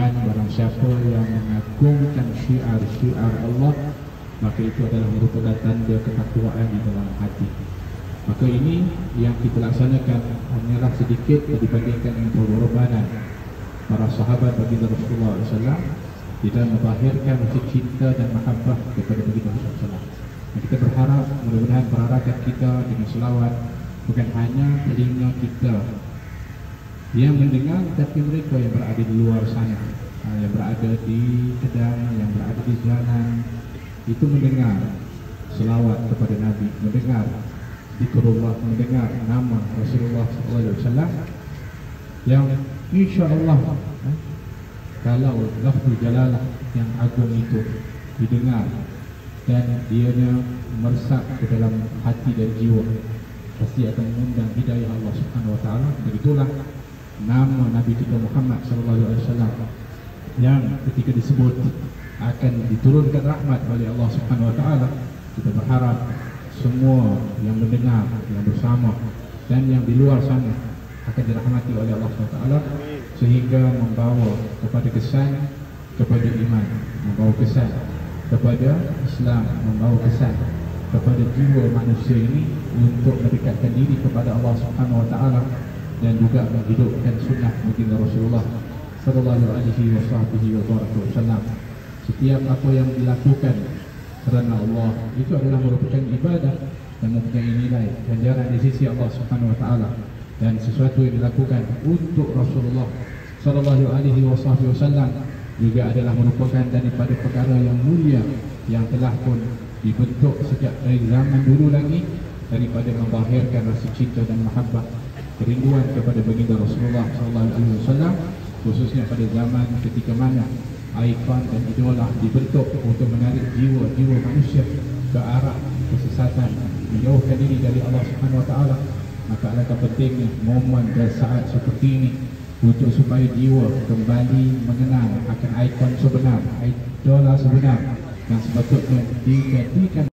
berfirman, barang siapa yang mengagungkan syiar-syiar Allah, maka itu adalah merupakan tanda ketakwaan di dalam hati. Maka ini yang kita laksanakan hanyalah sedikit dibandingkan dengan pengorbanan para sahabat baginda Rasulullah SAW di dalam membahirkan rasa cinta dan mahabbah kepada baginda Rasulullah SAW. Kita berharap mudah-mudahan perarakan kita dengan selawat bukan hanya telinga kita yang mendengar, tapi mereka yang berada di luar sana, yang berada di kedai, yang berada di jalan, itu mendengar selawat kepada Nabi, mendengar zikrullah, mendengar nama Rasulullah SAW, yang insya-Allah kalau lafzul jalalah yang agung itu didengar dan dianya meresap ke dalam hati dan jiwa, pasti akan mengundang hidayah Allah Subhanahu Wa Taala. Begitulah nama Nabi kita Muhammad SAW yang ketika disebut akan diturunkan rahmat oleh Allah Subhanahu Wa Taala. Kita berharap semua yang mendengar, yang bersama dan yang di luar sana akan dirahmati oleh Allah Subhanahu Wa Taala, sehingga membawa kepada kesan kepada iman, membawa kesan kepada Islam, membawa kesan kepada jiwa manusia ini untuk mendekatkan diri kepada Allah Subhanahu Wa Taala dan juga menghidupkan sunnah baginda Rasulullah sallallahu alaihi wasallam. Setiap apa yang dilakukan kerana Allah itu adalah merupakan ibadah dan mempunyai nilai ganjaran di sisi Allah Subhanahu Wa Taala, dan sesuatu yang dilakukan untuk Rasulullah sallallahu alaihi wasallam juga adalah merupakan daripada perkara yang mulia yang telah pun dibentuk sejak dari zaman dulu lagi, daripada membahirkan rasa cinta dan mahabbah, kerinduan kepada baginda Rasulullah sallallahu alaihi wasallam, khususnya pada zaman ketika mana ikon dan idola dibentuk untuk menarik jiwa-jiwa manusia ke arah kesesatan, menjauhkan diri dari Allah Subhanahu Wa Taala. Maka alangkah pentingnya momen dan saat seperti ini untuk supaya jiwa kembali mengenal akan ikon sebenar, idola sebenar yang sepatutnya dijadikan